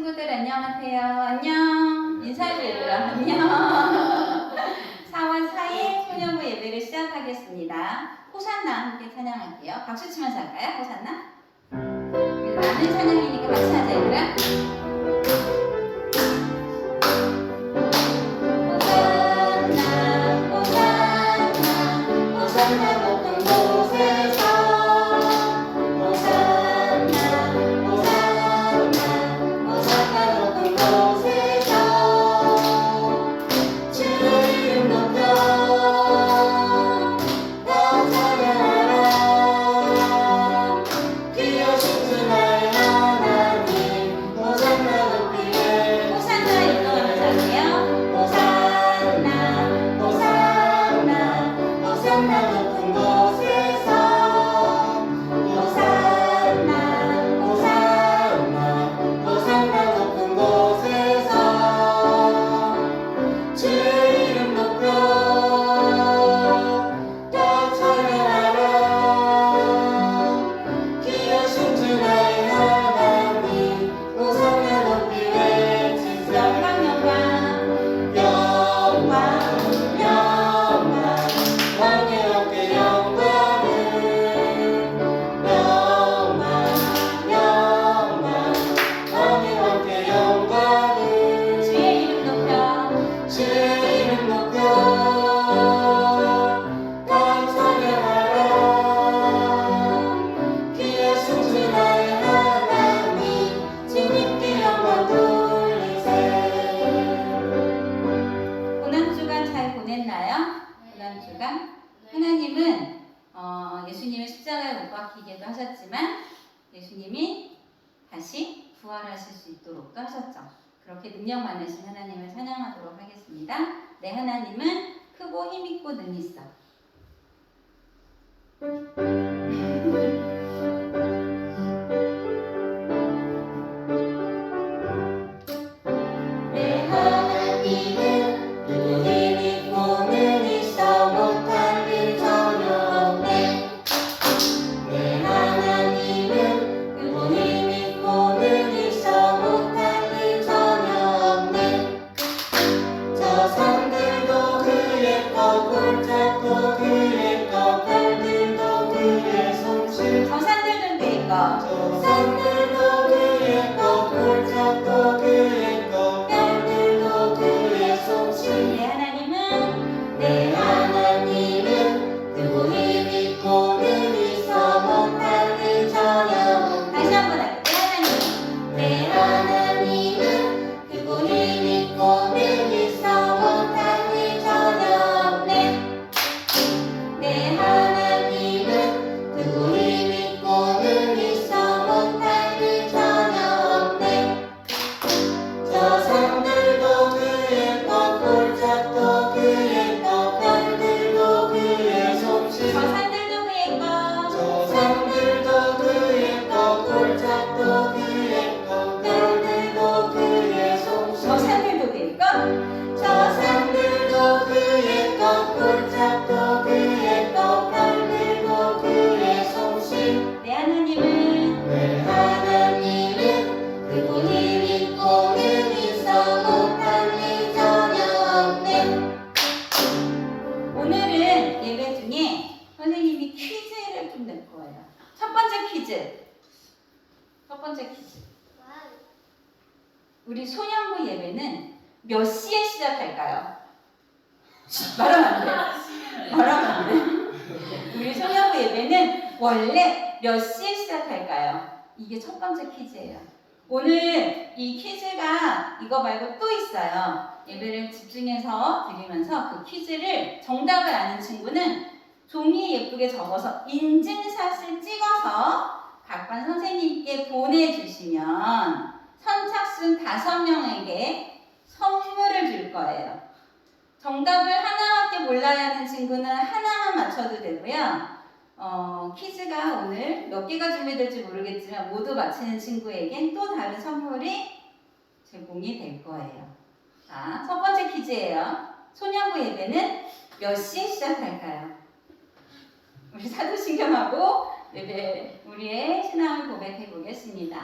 친구들 안녕하세요. 안녕. 인사해주라. 안녕. 4월 4일 소년부 예배를 시작하겠습니다. 호산나 함께 찬양할게요. 박수 치면서 할까요? 호산나? 나는 찬양이니까 같이 하자 얘들아. 호산나 호산나 호산나 높은 곳에서 하나님은 예수님의 십자가에 못 박히게도 하셨지만 예수님이 다시 부활하실 수 있도록도 하셨죠. 그렇게 능력 많으신 하나님을 찬양하도록 하겠습니다. 내 하나님은 크고 힘있고 능히 있어. 우리 소년부 예배는 몇 시에 시작할까요? 말하면 안 돼. 말하면 안 돼. 우리 소년부 예배는 원래 몇 시에 시작할까요? 이게 첫 번째 퀴즈예요. 오늘 이 퀴즈가 이거 말고 또 있어요. 예배를 집중해서 드리면서 그 퀴즈를 정답을 아는 친구는 종이에 예쁘게 적어서 인증샷을 찍어서 각반 선생님께 보내주시면 선착순 5명에게 선물을 줄 거예요. 정답을 하나밖에 몰라야 하는 친구는 하나만 맞춰도 되고요. 퀴즈가 오늘 몇 개가 준비될지 모르겠지만 모두 맞히는 친구에겐 또 다른 선물이 제공이 될 거예요. 자, 첫 번째 퀴즈예요. 소년부 예배는 몇 시에 시작할까요? 우리 사도신경하고 예배 우리의 신앙을 고백해 보겠습니다.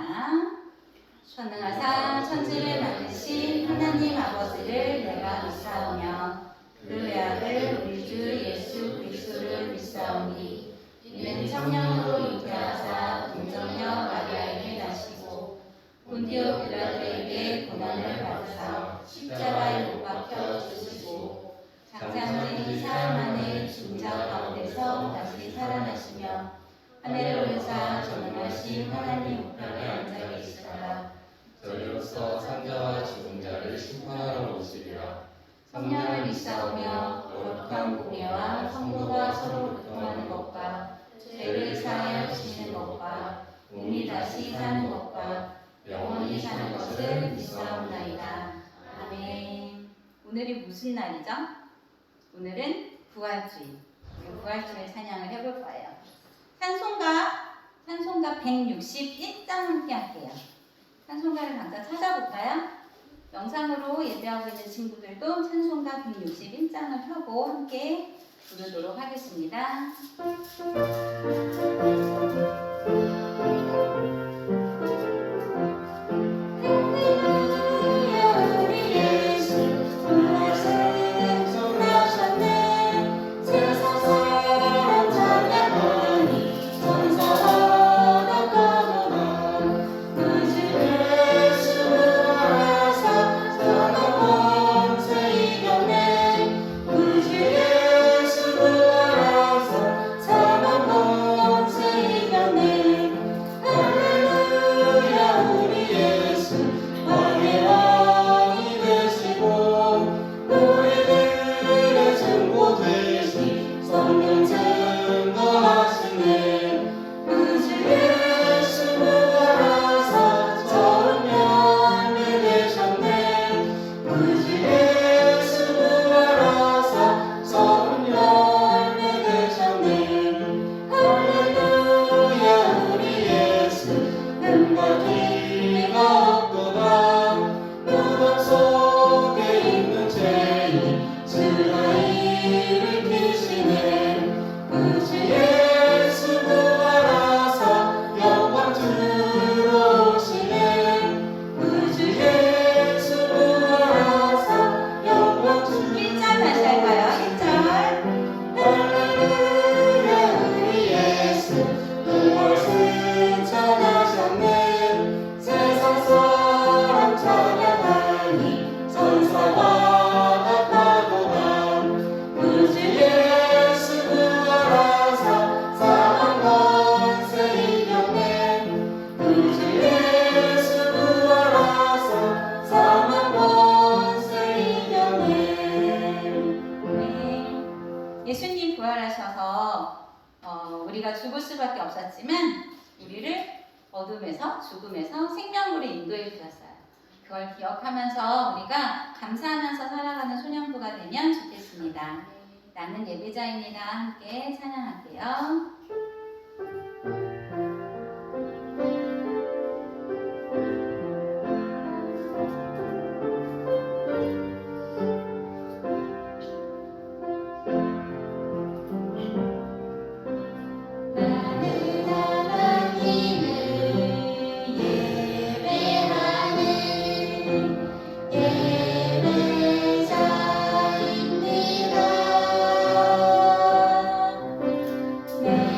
전능하사 천지를 만드신 하나님 아버지를 내가 믿사오며 그 외아들 우리 주 예수 그리스도를 믿사오니 이는 성령으로 잉태하사 동정녀 마리아에게 나시고 본디오 빌라도에게 고난을 받으사 십자가에 못 박혀 죽으시고 장사한 사흘 만에 죽은 자 가운데서 다시 살아나시며 하늘에 오르사 전능하신 하나님 우편에 앉아 계시다가 저희로서 산자와 죽은 자를 심판하러 오시리라. 성령을 믿사오며 거룩한 공예와 성도가 서로 교통하는 것과 죄를 사하여 주시는 것과 몸이 다시 사는 것과 영원히 사는 것을 믿사옵나이다. 아멘. 오늘이 무슨 날이죠? 오늘은 부활주일. 부활주일 찬양을 해볼 거예요. 찬송가 161장 함께 할게요. 찬송가를 잠깐 찾아볼까요? 영상으로 예배하고 있는 친구들도 찬송가 161장을 펴고 함께 부르도록 하겠습니다. 예수님 부활하셔서 우리가 죽을 수밖에 없었지만 우리를 어둠에서 죽음에서 생명으로 인도해 주셨어요. 그걸 기억하면서 우리가 감사하면서 살아가는 소년부가 되면 좋겠습니다. 나는 예배자입니다. 함께 찬양할게요. 네.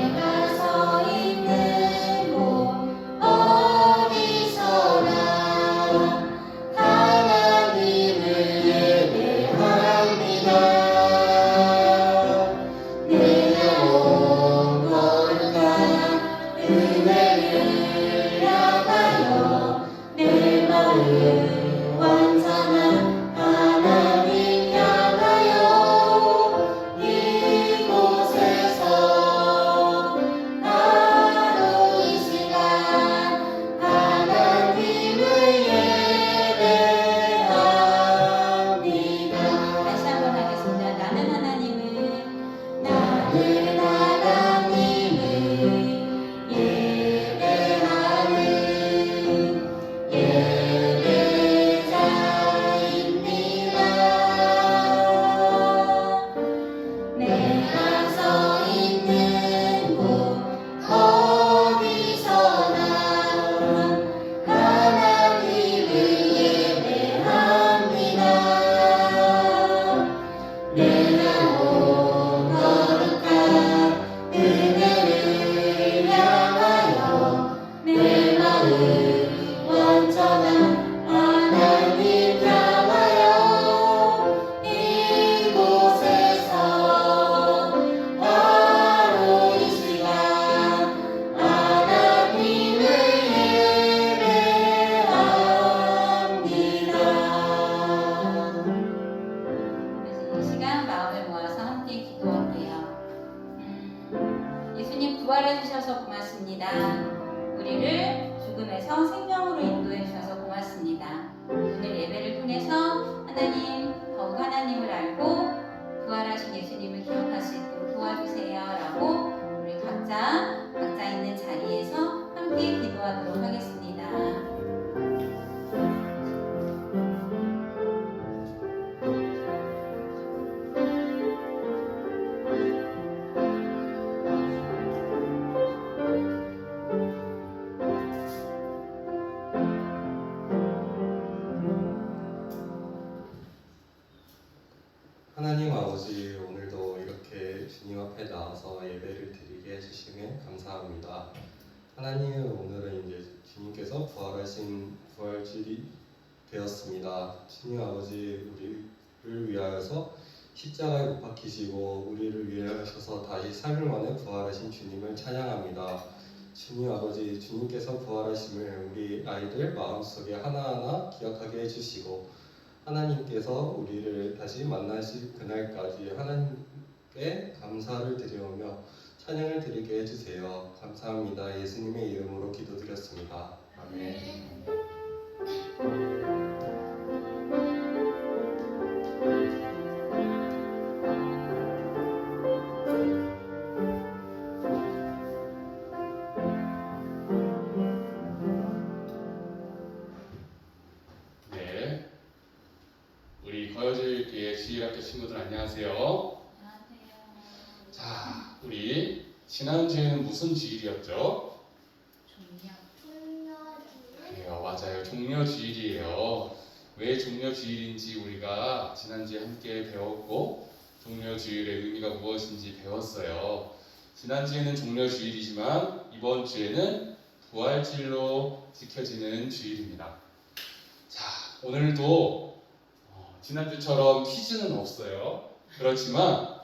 나와서 예배를 드리게 해주시면 감사합니다. 하나님, 오늘은 이제 주님께서 부활하신 부활주일이 되었습니다. 주님 아버지, 우리를 위하여서 십자가에 못 박히시고 우리를 위하여서 다시 사흘 만에 부활하신 주님을 찬양합니다. 주님 아버지, 주님께서 부활하심을 우리 아이들 마음속에 하나하나 기억하게 해주시고 하나님께서 우리를 다시 만나실 그날까지 하나님께 감사를 드리오며 찬양을 드리게 해주세요. 감사합니다. 예수님의 이름으로 기도드렸습니다. 아멘. 네, 우리 거여질교회 주일학교 친구들 안녕하세요. 안녕하세요. 자, 우리 지난주에는 무슨 주일이었죠? 그래요, 맞아요. 종려주일이에요. 왜 종려주일인지 우리가 지난주에 함께 배웠고 종려주일의 의미가 무엇인지 배웠어요. 지난주에는 종려주일이지만 이번 주에는 부활주일로 지켜지는 주일입니다. 자, 오늘도 지난주처럼 퀴즈는 없어요. 그렇지만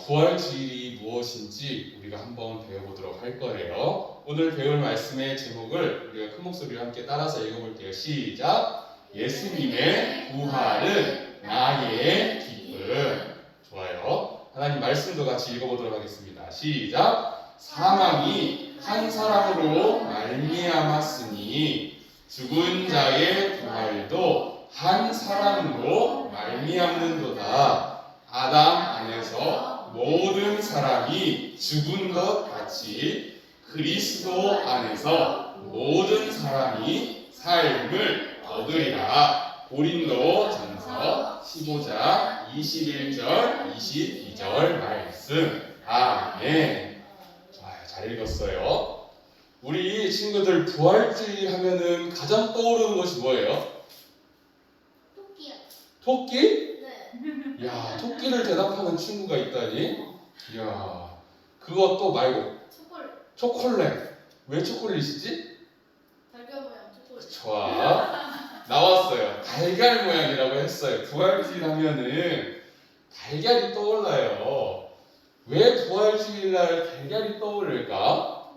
부활주일이 무엇인지 우리가 한번 배워보도록 할 거예요. 오늘 배울 말씀의 제목을 우리가 큰 목소리로 함께 따라서 읽어볼게요. 시작! 예수님의 부활은 나의 기쁨. 좋아요. 하나님 말씀도 같이 읽어보도록 하겠습니다. 시작! 사망이 한 사람으로 말미암았으니 죽은 자의 부활도 한 사람으로 말미암는도다. 아담 안에서 모든 사람이 죽은 것 같이 그리스도 안에서 모든 사람이 삶을 얻으리라. 고린도전서 15장 21절 22절 말씀. 아멘. 좋아요. 잘 읽었어요. 우리 친구들 부활주일 하면은 가장 떠오르는 것이 뭐예요? 토끼요. 토끼? 네. 야, 토끼를 대답하는 친구가 있다니? 이야, 그것도 말고 초콜릿. 왜 초콜릿이지? 달걀 모양 초콜릿. 좋아. 나왔어요. 달걀 모양이라고 했어요. 부활주일 하면은 달걀이 떠올라요. 왜 부활주일 날 달걀이 떠오를까?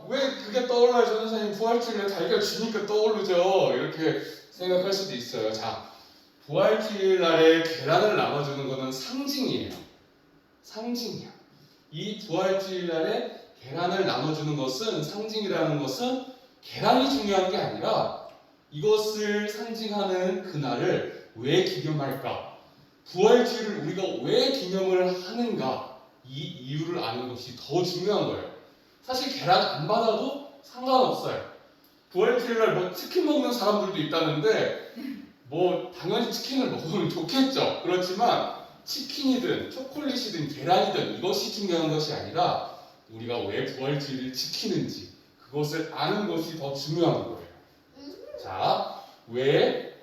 왜 그게 떠올라요? 선생님, 부활주일에 달걀 주니까 떠오르죠. 이렇게 생각할 수도 있어요. 자, 부활주일 날에 계란을 나눠주는 것은 상징이에요. 상징이야. 이 부활주일 날에 계란을 나눠주는 것은, 상징이라는 것은 계란이 중요한 게 아니라 이것을 상징하는 그날을 왜 기념할까? 부활주일을 우리가 왜 기념을 하는가? 이 이유를 아는 것이 더 중요한 거예요. 사실 계란 안 받아도 상관없어요. 부활주일날 뭐 치킨 먹는 사람들도 있다는데 뭐 당연히 치킨을 먹으면 좋겠죠. 그렇지만 치킨이든 초콜릿이든 계란이든 이것이 중요한 것이 아니라 우리가 왜 부활주일을 지키는지 그것을 아는 것이 더 중요한 거예요. 자, 왜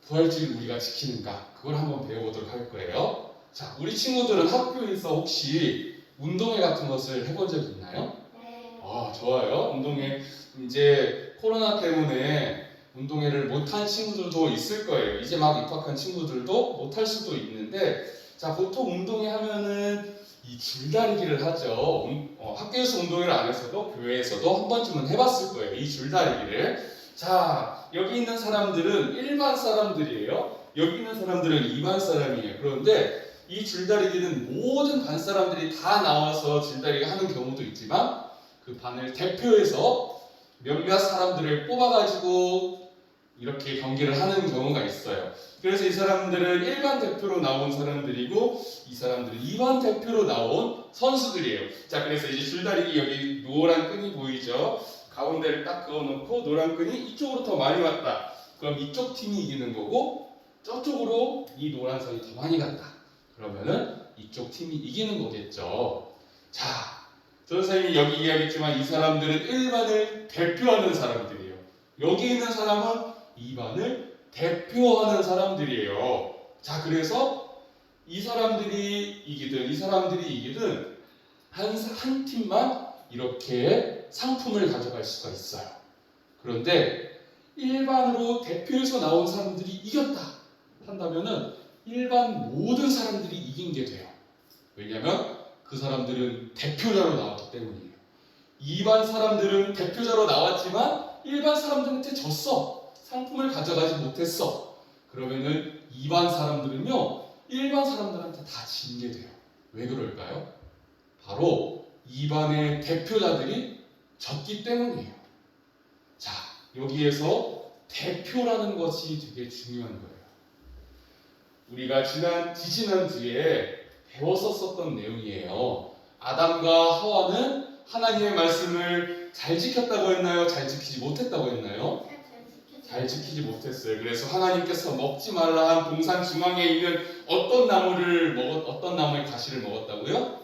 부활주일을 우리가 지키는가? 그걸 한번 배워보도록 할 거예요. 자, 우리 친구들은 학교에서 혹시 운동회 같은 것을 해본 적 있나요? 네. 아, 좋아요. 운동회. 이제 코로나 때문에 운동회를 못한 친구들도 있을 거예요. 이제 막 입학한 친구들도 못할 수도 있는데, 자, 보통 운동회 하면은 이 줄다리기를 하죠. 학교에서 운동회를 안 했어도 교회에서도 한 번쯤은 해봤을 거예요. 이 줄다리기를. 자, 여기 있는 사람들은 일반 사람들이에요. 여기 있는 사람들은 일반 사람이에요. 그런데 이 줄다리기는 모든 반 사람들이 다 나와서 줄다리기 하는 경우도 있지만 그 반을 대표해서 몇몇 사람들을 뽑아가지고 이렇게 경기를 하는 경우가 있어요. 그래서 이 사람들은 일반 대표로 나온 사람들이고 이 사람들은 2반 대표로 나온 선수들이에요. 자, 그래서 이제 줄다리기 여기 노란 끈이 보이죠? 가운데를 딱 그어놓고 노란 끈이 이쪽으로 더 많이 왔다. 그럼 이쪽 팀이 이기는 거고 저쪽으로 이 노란 선이 더 많이 갔다. 그러면은 이쪽 팀이 이기는 거겠죠. 자, 선생님이 여기 이야기했지만 이 사람들은 1반을 대표하는 사람들이에요. 여기 있는 사람은 2반을 대표하는 사람들이에요. 자, 그래서 이 사람들이 이기든 한 팀만 이렇게 상품을 가져갈 수가 있어요. 그런데 일반으로 대표에서 나온 사람들이 이겼다 한다면은 일반 모든 사람들이 이긴 게 돼요. 왜냐하면 그 사람들은 대표자로 나왔기 때문이에요. 일반 사람들은 대표자로 나왔지만 일반 사람들한테 졌어. 상품을 가져가지 못했어. 그러면은 일반 사람들은요, 일반 사람들한테 다 진 게 돼요. 왜 그럴까요? 바로 일반의 대표자들이 졌기 때문이에요. 자, 여기에서 대표라는 것이 되게 중요한 거예요. 우리가 지지난주에 배웠었던 내용이에요. 아담과 하와는 하나님의 말씀을 잘 지켰다고 했나요? 잘 지키지 못했다고 했나요? 잘 지키지 못했어요. 그래서 하나님께서 먹지 말라 한 동산 중앙에 있는 어떤 나무의 과실을 먹었다고요?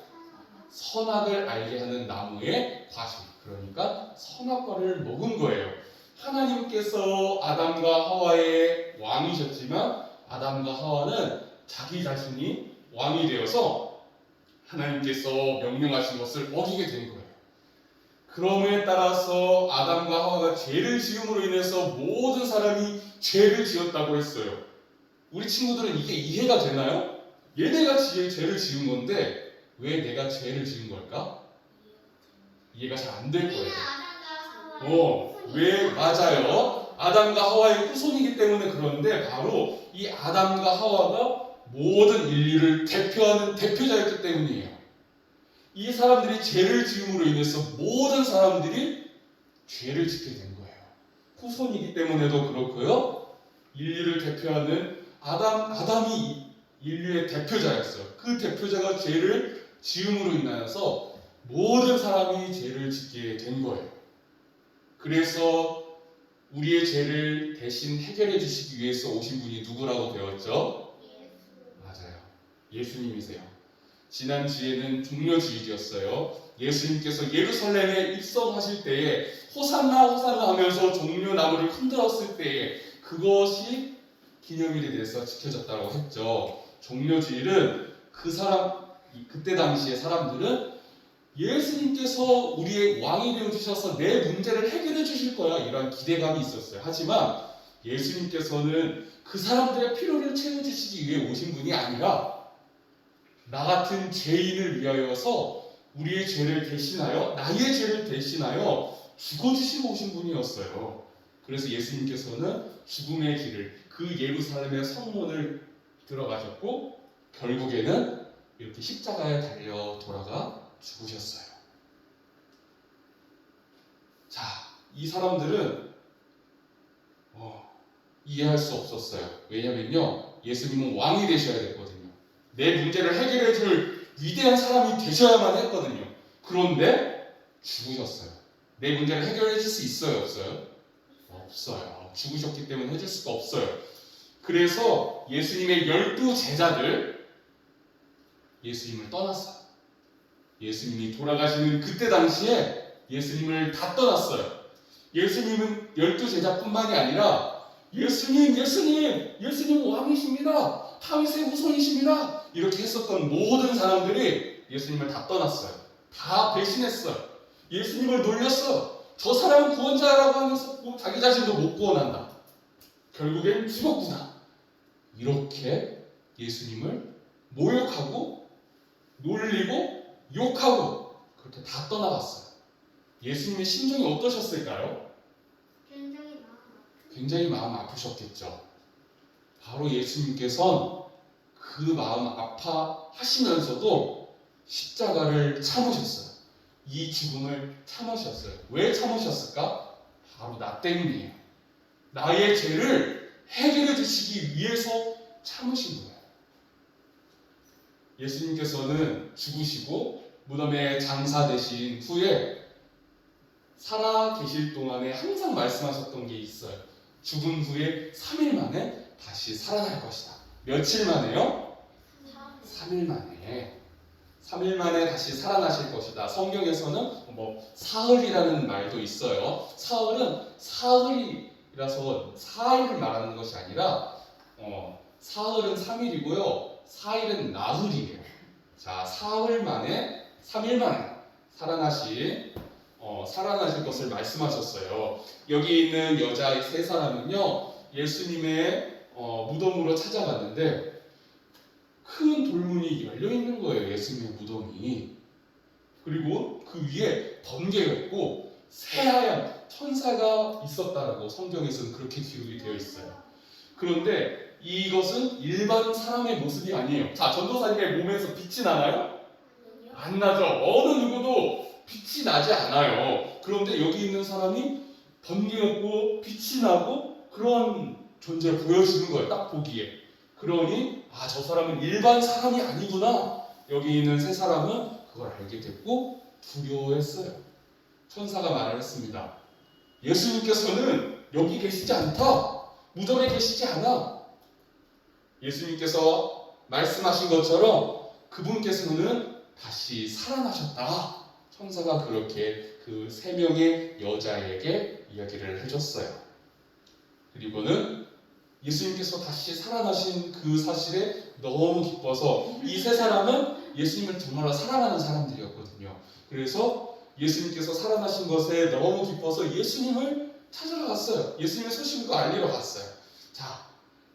선악을 알게 하는 나무의 과실. 그러니까 선악과를 먹은 거예요. 하나님께서 아담과 하와의 왕이셨지만 아담과 하와는 자기 자신이 왕이 되어서 하나님께서 명령하신 것을 어기게 된 거예요. 그럼에 따라서 아담과 하와가 죄를 지음으로 인해서 모든 사람이 죄를 지었다고 했어요. 우리 친구들은 이게 이해가 되나요? 얘네가 죄를 지은 건데 왜 내가 죄를 지은 걸까? 이해가 잘 안 될 거예요. 왜? 맞아요. 아담과 하와의 후손이기 때문에. 그런데 바로 이 아담과 하와가 모든 인류를 대표하는 대표자였기 때문이에요. 이 사람들이 죄를 지음으로 인해서 모든 사람들이 죄를 짓게 된 거예요. 후손이기 때문에도 그렇고요. 인류를 대표하는 아담이 인류의 대표자였어요. 그 대표자가 죄를 지음으로 인하여서 모든 사람이 죄를 짓게 된 거예요. 그래서 우리의 죄를 대신 해결해 주시기 위해서 오신 분이 누구라고 배웠죠? 맞아요. 예수님이세요. 지난주에는 종려주일이었어요. 예수님께서 예루살렘에 입성하실 때에 호산나 호산나 하면서 종려나무를 흔들었을 때에 그것이 기념일에 대해서 지켜졌다고 했죠. 종려주일은 그때 당시의 사람들은 예수님께서 우리의 왕이 되어주셔서 내 문제를 해결해 주실 거야, 이런 기대감이 있었어요. 하지만 예수님께서는 그 사람들의 필요를 채워주시기 위해 오신 분이 아니라 나 같은 죄인을 위하여서 우리의 죄를 대신하여, 나의 죄를 대신하여 죽어주시고 오신 분이었어요. 그래서 예수님께서는 죽음의 길을, 그 예루살렘의 성문을 들어가셨고 결국에는 이렇게 십자가에 달려 돌아가 죽으셨어요. 자, 이 사람들은 이해할 수 없었어요. 왜냐면요, 예수님은 왕이 되셔야 됐거든요. 내 문제를 해결해 줄 위대한 사람이 되셔야만 했거든요. 그런데 죽으셨어요. 내 문제를 해결해 줄 수 있어요, 없어요? 없어요. 죽으셨기 때문에 해줄 수가 없어요. 그래서 예수님의 12제자들 예수님을 떠났어요. 예수님이 돌아가시는 그때 당시에 예수님을 다 떠났어요. 예수님은 12제자뿐만이 아니라 예수님 왕이십니다. 다윗의 후손이십니다. 이렇게 했었던 모든 사람들이 예수님을 다 떠났어요. 다 배신했어요. 예수님을 놀렸어요. 저 사람은 구원자라고 하면서 자기 자신도 못 구원한다. 결국엔 죽었구나. 이렇게 예수님을 모욕하고 놀리고 욕하고 그렇게 다 떠나갔어요. 예수님의 심정이 어떠셨을까요? 굉장히 마음 아프셨겠죠. 바로 예수님께서는 그 마음 아파하시면서도 십자가를 참으셨어요. 이 죽음을 참으셨어요. 왜 참으셨을까? 바로 나 때문이에요. 나의 죄를 해결해 주시기 위해서 참으신 거예요. 예수님께서는 죽으시고 무덤에 장사되신 후에 살아 계실 동안에 항상 말씀하셨던 게 있어요. 죽은 후에 3일 만에 다시 살아날 것이다. 며칠 만에요? 3일 만에. 3일 만에 다시 살아나실 것이다. 성경에서는 사흘이라는 말도 있어요. 사흘이라서 4일을 말하는 것이 아니라 사흘은 3일이고요. 4일은 나흘이에요. 자, 3일 만에 살아나실 것을 말씀하셨어요. 여기 있는 여자 세 사람은요, 예수님의 무덤으로 찾아갔는데 큰 돌문이 열려 있는 거예요. 예수님의 무덤이. 그리고 그 위에 번개가 있고 새하얀 천사가 있었다라고 성경에서는 그렇게 기록이 되어 있어요. 그런데 이것은 일반 사람의 모습이 아니에요. 자, 전도사님의 몸에서 빛이 나나요? 안 나죠. 어느 누구도 빛이 나지 않아요. 그런데 여기 있는 사람이 번개였고 빛이 나고 그런 존재를 보여주는 거예요. 딱 보기에. 그러니 저 사람은 일반 사람이 아니구나. 여기 있는 세 사람은 그걸 알게 됐고 두려워했어요. 천사가 말을 했습니다. 예수님께서는 여기 계시지 않다. 무덤에 계시지 않아. 예수님께서 말씀하신 것처럼 그분께서는 다시 살아나셨다. 천사가 그렇게 그 세 명의 여자에게 이야기를 해줬어요. 그리고는 예수님께서 다시 살아나신 그 사실에 너무 기뻐서 이 세 사람은 예수님을 정말로 사랑하는 사람들이었거든요. 그래서 예수님께서 살아나신 것에 너무 기뻐서 예수님을 찾으러 갔어요. 예수님의 소식을 알리러 갔어요. 자,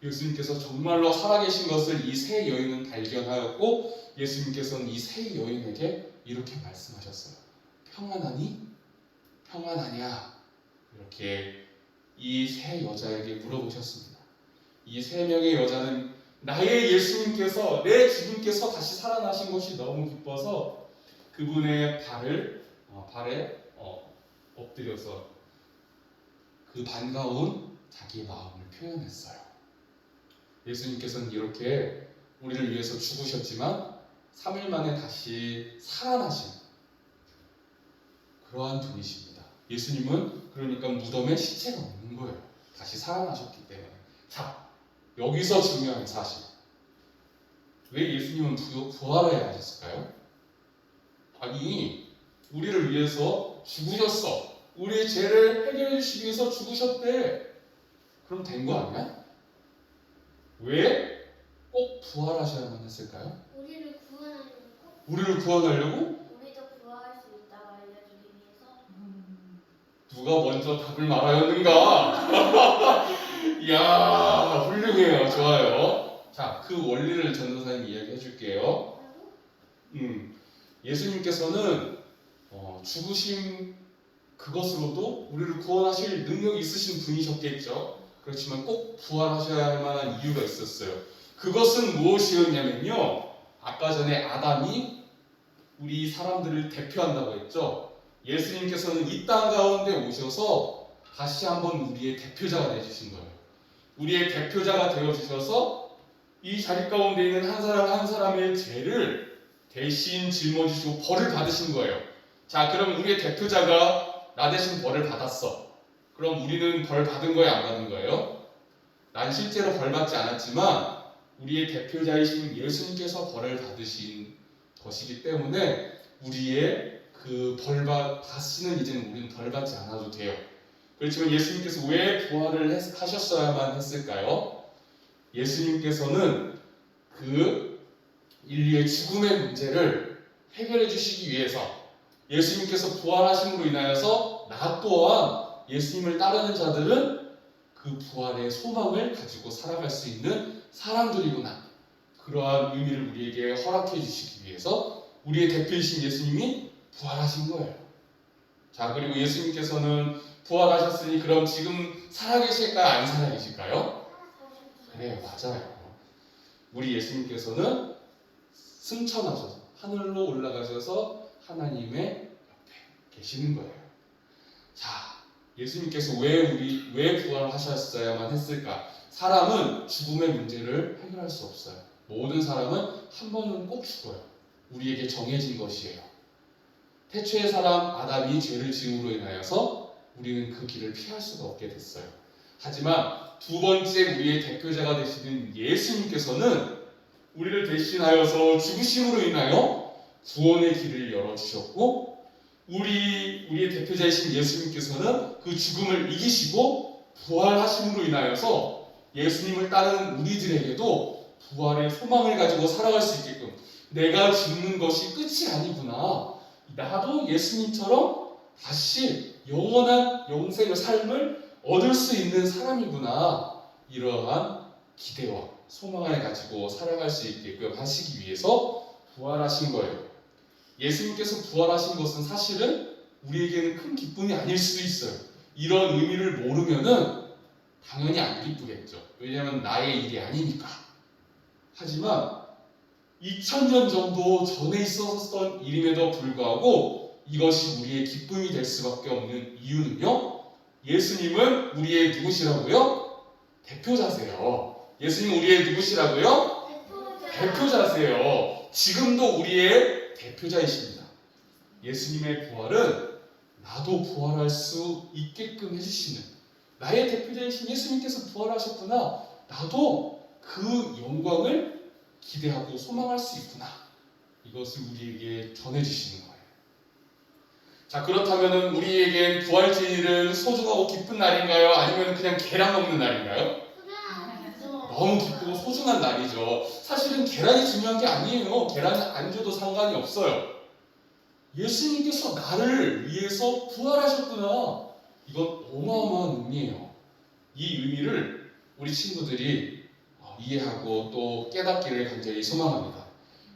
예수님께서 정말로 살아계신 것을 이 세 여인은 발견하였고 예수님께서는 이 세 여인에게 이렇게 말씀하셨어요. 평안하니? 평안하냐? 이렇게 이 세 여자에게 물어보셨습니다. 이 세 명의 여자는 나의 예수님께서, 내 주님께서 다시 살아나신 것이 너무 기뻐서 그분의 발에 엎드려서 그 반가운 자기의 마음을 표현했어요. 예수님께서는 이렇게 우리를 위해서 죽으셨지만 3일 만에 다시 살아나신 그러한 분이십니다. 예수님은 그러니까 무덤에 시체가 없는 거예요. 다시 살아나셨기 때문에. 자, 여기서 중요한 사실. 왜 예수님은 부활해야 하셨을까요? 아니, 우리를 위해서 죽으셨어. 우리의 죄를 해결해 주시기 위해서 죽으셨대. 그럼 된 거 아니야? 왜 꼭 부활하셔야만 했을까요? 우리를 구원하려고? 우리를 구원하려고? 우리도 구원할 수 있다고 알려주기 위해서? 누가 먼저 답을 말하였는가? 이야, 훌륭해요. 좋아요. 자, 그 원리를 전도사님이 이야기해 줄게요. 예수님께서는 죽으신 그것으로도 우리를 구원하실 능력이 있으신 분이셨겠죠. 그렇지만 꼭 부활하셔야 할 만한 이유가 있었어요. 그것은 무엇이었냐면요, 아까 전에 아담이 우리 사람들을 대표한다고 했죠. 예수님께서는 이 땅 가운데 오셔서 다시 한번 우리의 대표자가 되주신 거예요. 우리의 대표자가 되어주셔서 이 자리 가운데 있는 한 사람 한 사람의 죄를 대신 짊어지시고 벌을 받으신 거예요. 자, 그럼 우리의 대표자가 나 대신 벌을 받았어. 그럼 우리는 벌 받은 거예요, 안 받은 거예요? 난 실제로 벌 받지 않았지만 우리의 대표자이신 예수님께서 벌을 받으신 것이기 때문에 우리의 그 벌 받으시는 이제는 우리는 벌 받지 않아도 돼요. 그렇지만 예수님께서 왜 부활을 하셨어야만 했을까요? 예수님께서는 그 인류의 죽음의 문제를 해결해 주시기 위해서, 예수님께서 부활하심으로 인하여서 나 또한 예수님을 따르는 자들은 그 부활의 소망을 가지고 살아갈 수 있는 사람들이구나, 그러한 의미를 우리에게 허락해 주시기 위해서 우리의 대표이신 예수님이 부활하신 거예요. 자, 그리고 예수님께서는 부활하셨으니 그럼 지금 살아계실까요? 안 살아계실까요? 그래요, 맞아요. 우리 예수님께서는 승천하셔서 하늘로 올라가셔서 하나님의 옆에 계시는 거예요. 자, 예수님께서 왜 부활하셨어야만 했을까? 사람은 죽음의 문제를 해결할 수 없어요. 모든 사람은 한 번은 꼭 죽어요. 우리에게 정해진 것이에요. 태초의 사람 아담이 죄를 지음으로 인하여서 우리는 그 길을 피할 수가 없게 됐어요. 하지만 두 번째 우리의 대표자가 되시는 예수님께서는 우리를 대신하여서 죽으심으로 인하여 구원의 길을 열어주셨고, 우리의 대표자이신 예수님께서는 그 죽음을 이기시고 부활하심으로 인하여서 예수님을 따르는 우리들에게도 부활의 소망을 가지고 살아갈 수 있게끔 내가 죽는 것이 끝이 아니구나. 나도 예수님처럼 다시 영원한 영생의 삶을 얻을 수 있는 사람이구나. 이러한 기대와 소망을 가지고 살아갈 수 있게끔 하시기 위해서 부활하신 거예요. 예수님께서 부활하신 것은 사실은 우리에게는 큰 기쁨이 아닐 수도 있어요. 이런 의미를 모르면은 당연히 안 기쁘겠죠. 왜냐하면 나의 일이 아니니까. 하지만 2000년 정도 전에 있었던 일임에도 불구하고 이것이 우리의 기쁨이 될 수밖에 없는 이유는요. 예수님은 우리의 누구시라고요? 대표자세요. 예수님 우리의 누구시라고요? 대표자세요. 지금도 우리의 대표자이십니다. 예수님의 부활은 나도 부활할 수 있게끔 해주시는, 나의 대표자이신 예수님께서 부활하셨구나. 나도 그 영광을 기대하고 소망할 수 있구나. 이것을 우리에게 전해주시는 거예요. 자, 그렇다면 우리에겐 부활주일은 소중하고 기쁜 날인가요? 아니면 그냥 계란 먹는 날인가요? 너무 기쁘고 소중한 날이죠. 사실은 계란이 중요한 게 아니에요. 계란 안 줘도 상관이 없어요. 예수님께서 나를 위해서 부활하셨구나. 이건 어마어마한 의미예요. 이 의미를 우리 친구들이 이해하고 또 깨닫기를 간절히 소망합니다.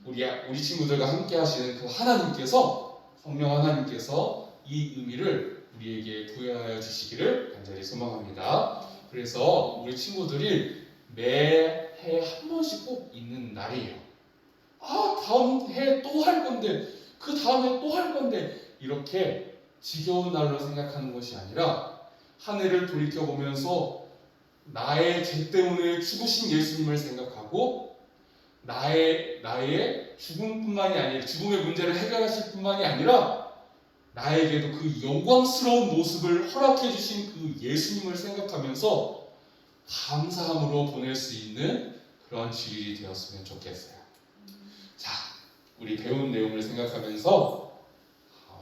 우리 친구들과 함께 하시는 그 하나님께서, 성령 하나님께서 이 의미를 우리에게 부여하여 주시기를 간절히 소망합니다. 그래서 우리 친구들이 매해 한 번씩 꼭 있는 날이에요. 다음 해 또 할 건데, 그 다음에 또 할 건데, 이렇게 지겨운 날로 생각하는 것이 아니라 한 해를 돌이켜보면서 나의 죄 때문에 죽으신 예수님을 생각하고 나의 죽음뿐만이 아니라 죽음의 문제를 해결하실 뿐만이 아니라 나에게도 그 영광스러운 모습을 허락해 주신 그 예수님을 생각하면서 감사함으로 보낼 수 있는 그런 주일이 되었으면 좋겠어요. 자, 우리 배운 내용을 생각하면서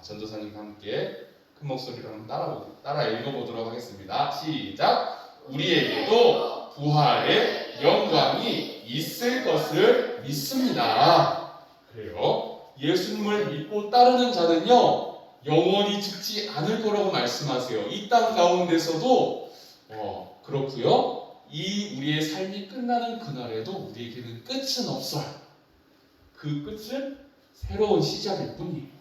전도사님과 함께 큰 목소리로 한번 따라 읽어보도록 하겠습니다. 시작! 우리에게도 부활의 영광이 있을 것을 믿습니다. 그래요. 예수님을 믿고 따르는 자는요, 영원히 죽지 않을 거라고 말씀하세요. 이 땅 가운데서도 그렇고요. 이 우리의 삶이 끝나는 그날에도 우리에게는 끝은 없어요. 그 끝은 새로운 시작일 뿐이에요.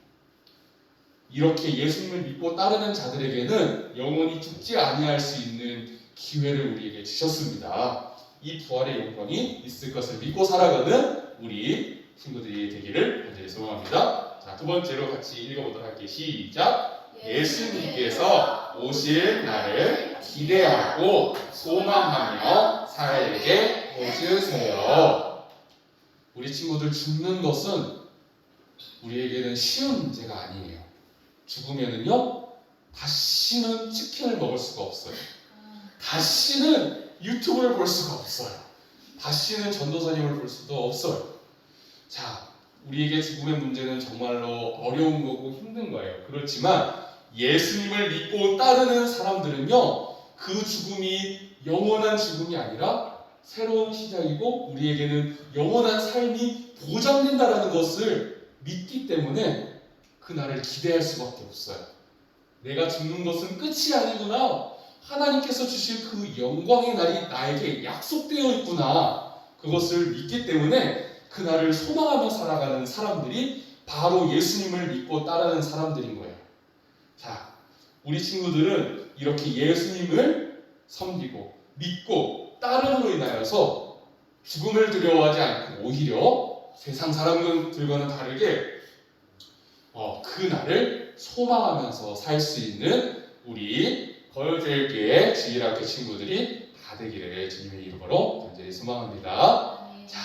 이렇게 예수님을 믿고 따르는 자들에게는 영원히 죽지 아니할 수 있는 기회를 우리에게 주셨습니다. 이 부활의 영광이 있을 것을 믿고 살아가는 우리 친구들이 되기를 간절히 소망합니다. 자, 두 번째로 같이 읽어보도록 할게요. 시작! 예수님께서 오실 날을 기대하고 소망하며 살게 해주세요. 우리 친구들, 죽는 것은 우리에게는 쉬운 문제가 아니에요. 죽으면은요, 다시는 치킨을 먹을 수가 없어요. 다시는 유튜브를 볼 수가 없어요. 다시는 전도사님을 볼 수도 없어요. 자, 우리에게 죽음의 문제는 정말로 어려운 거고 힘든 거예요. 그렇지만 예수님을 믿고 따르는 사람들은요, 그 죽음이 영원한 죽음이 아니라 새로운 시작이고 우리에게는 영원한 삶이 보장된다는 것을 믿기 때문에 그날을 기대할 수밖에 없어요. 내가 죽는 것은 끝이 아니구나. 하나님께서 주실 그 영광의 날이 나에게 약속되어 있구나. 그것을 믿기 때문에 그날을 소망하며 살아가는 사람들이 바로 예수님을 믿고 따르는 사람들인 거예요. 자, 우리 친구들은 이렇게 예수님을 섬기고 믿고 따름으로 인하여서 죽음을 두려워하지 않고 오히려 세상 사람들과는 다르게 그날을 소망하면서 살 수 있는 우리 거요제일교회 주일학교 친구들이 다 되기를 주님의 이름으로 간절히 소망합니다. 자,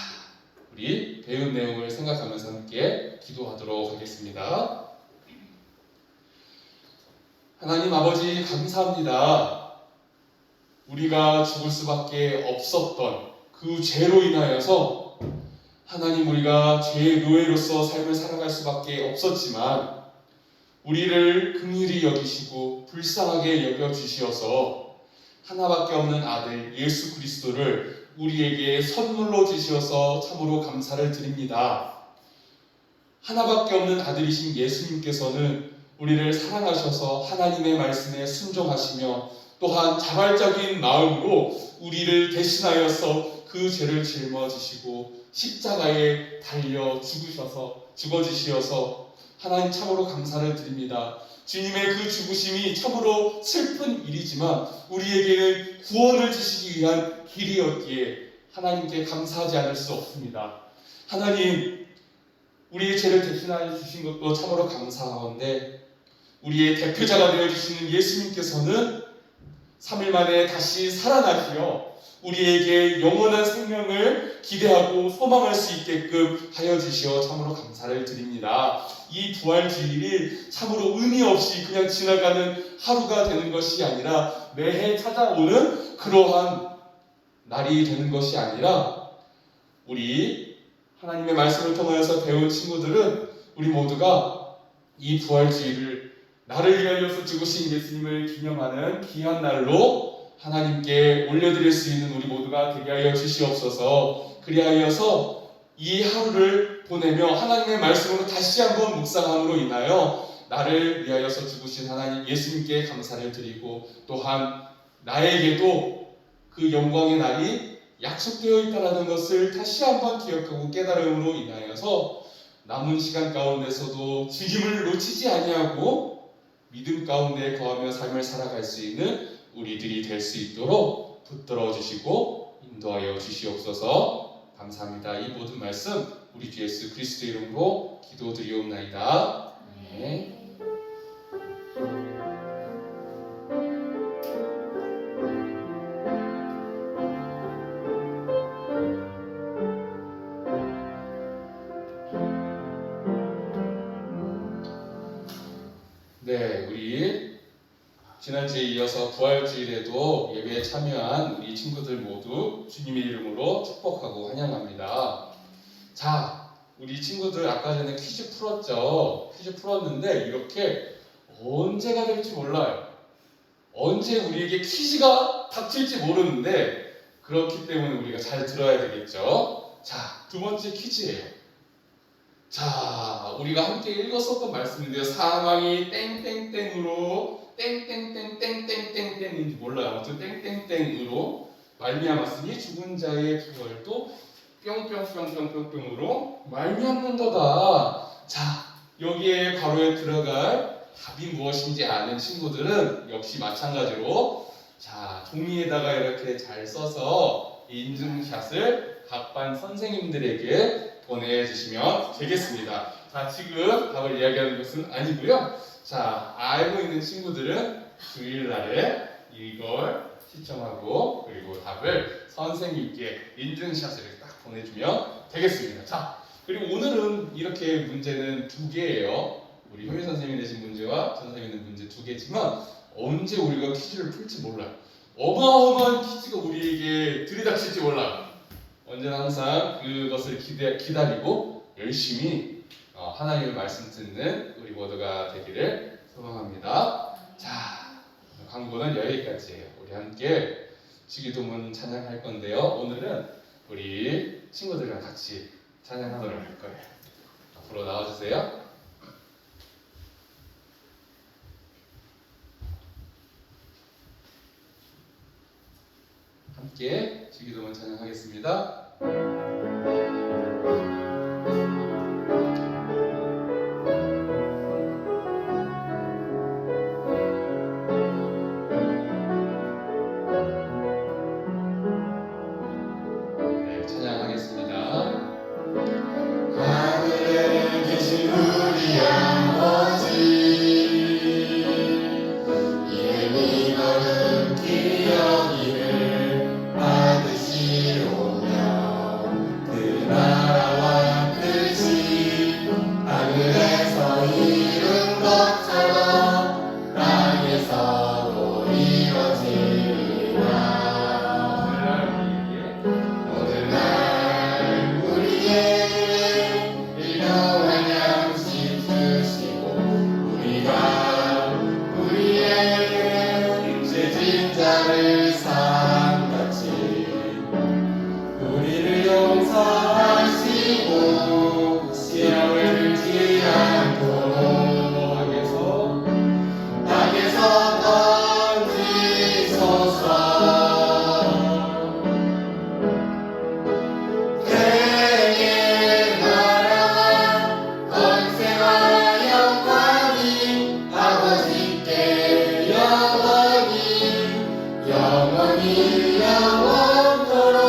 우리 배운 내용을 생각하면서 함께 기도하도록 하겠습니다. 하나님 아버지, 감사합니다. 우리가 죽을 수밖에 없었던 그 죄로 인하여서 하나님, 우리가 죄의 노예로서 삶을 살아갈 수밖에 없었지만 우리를 긍휼히 여기시고 불쌍하게 여겨주시어서 하나밖에 없는 아들 예수 그리스도를 우리에게 선물로 주셔서 참으로 감사를 드립니다. 하나밖에 없는 아들이신 예수님께서는 우리를 사랑하셔서 하나님의 말씀에 순종하시며 또한 자발적인 마음으로 우리를 대신하여서 그 죄를 짊어지시고 십자가에 달려 죽어주시어서 하나님 참으로 감사를 드립니다. 주님의 그 죽으심이 참으로 슬픈 일이지만 우리에게는 구원을 주시기 위한 길이었기에 하나님께 감사하지 않을 수 없습니다. 하나님, 우리의 죄를 대신하여 주신 것도 참으로 감사하건대 우리의 대표자가 되어주시는 예수님께서는 3일 만에 다시 살아나시어 우리에게 영원한 생명을 기대하고 소망할 수 있게끔 하여 주시어 참으로 감사를 드립니다. 이 부활주일이 참으로 의미 없이 그냥 지나가는 하루가 되는 것이 아니라 매해 찾아오는 그러한 날이 되는 것이 아니라 우리 하나님의 말씀을 통하여서 배운 친구들은 우리 모두가 이 부활주일을 나를 위하여서 죽으신 예수님을 기념하는 귀한 날로 하나님께 올려드릴 수 있는 우리 모두가 되게 하여 주시옵소서. 그리하여서 이 하루를 보내며 하나님의 말씀으로 다시 한번 묵상함으로 인하여 나를 위하여서 죽으신 하나님 예수님께 감사를 드리고 또한 나에게도 그 영광의 날이 약속되어 있다는 것을 다시 한번 기억하고 깨달음으로 인하여서 남은 시간 가운데서도 주님을 놓치지 아니하고 믿음 가운데 거하며 삶을 살아갈 수 있는 우리들이 될 수 있도록 붙들어 주시고 인도하여 주시옵소서. 감사합니다. 이 모든 말씀 우리 주 예수 그리스도 이름으로 기도드리옵나이다. 아멘. 네, 우리 지난주에 이어서 부활주일에도 예배에 참여한 우리 친구들 모두 주님의 이름으로 축복하고 환영합니다. 자, 우리 친구들 아까 전에 퀴즈 풀었죠? 퀴즈 풀었는데 이렇게 언제가 될지 몰라요. 언제 우리에게 퀴즈가 닥칠지 모르는데 그렇기 때문에 우리가 잘 들어야 되겠죠? 자, 두 번째 퀴즈예요. 자, 우리가 함께 읽었었던 말씀인데요. 사망이 땡땡땡으로 땡땡땡땡땡땡땡인지 몰라요. 아무튼 땡땡땡으로 말미암았으니 죽은 자의 부활도 뿅뿅뿅뿅뿅뿅으로 말미암는도다. 자, 여기에 바로에 들어갈 답이 무엇인지 아는 친구들은 역시 마찬가지로 자, 종이에다가 이렇게 잘 써서 인증샷을 각 반 선생님들에게 보내주시면 되겠습니다. 자, 지금 답을 이야기하는 것은 아니고요. 자, 알고 있는 친구들은 주일날에 이걸 시청하고 그리고 답을 선생님께 인증샷을 딱 보내주면 되겠습니다. 자, 그리고 오늘은 이렇게 문제는 두 개예요. 우리 효민 선생님이 내신 문제와 전 선생님이 낸 문제 두 개지만 언제 우리가 퀴즈를 풀지 몰라요. 어마어마한 퀴즈가 우리에게 들이닥칠지 몰라요. 언제나 항상 그것을 기다리고 열심히 하나님의 말씀 듣는 우리 모두가 되기를 소망합니다. 자, 광고는 여기까지예요. 우리 함께 주기도문 찬양할 건데요. 오늘은 우리 친구들이랑 같이 찬양하도록 할 거예요. 앞으로 나와주세요. 함께 주기도문 찬양하겠습니다. 네, 찬양하겠습니다. 하늘에 계신 우리 아버지 이름이 거룩히 여김을 받으시오며 영원히 영원토록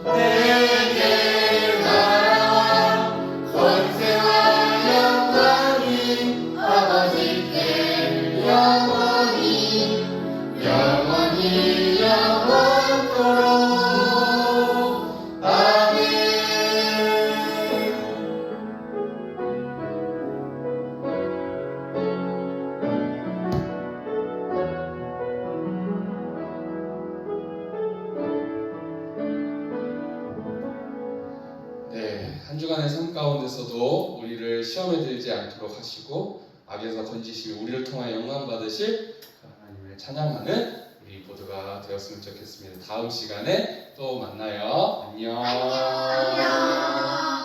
내게 나라와 권세와 영광이 아버지께 영원히 영원히 영원토록 아멘. 네, 한 주간의 삶 가운데서도 우리를 시험에 들지 않도록 하시고 악에서 건지시며 우리를 통하여 영광 받으실 그 하나님을 찬양하는 우리 모두가 되었으면 좋겠습니다. 다음 시간에 또 만나요. 안녕. 안녕.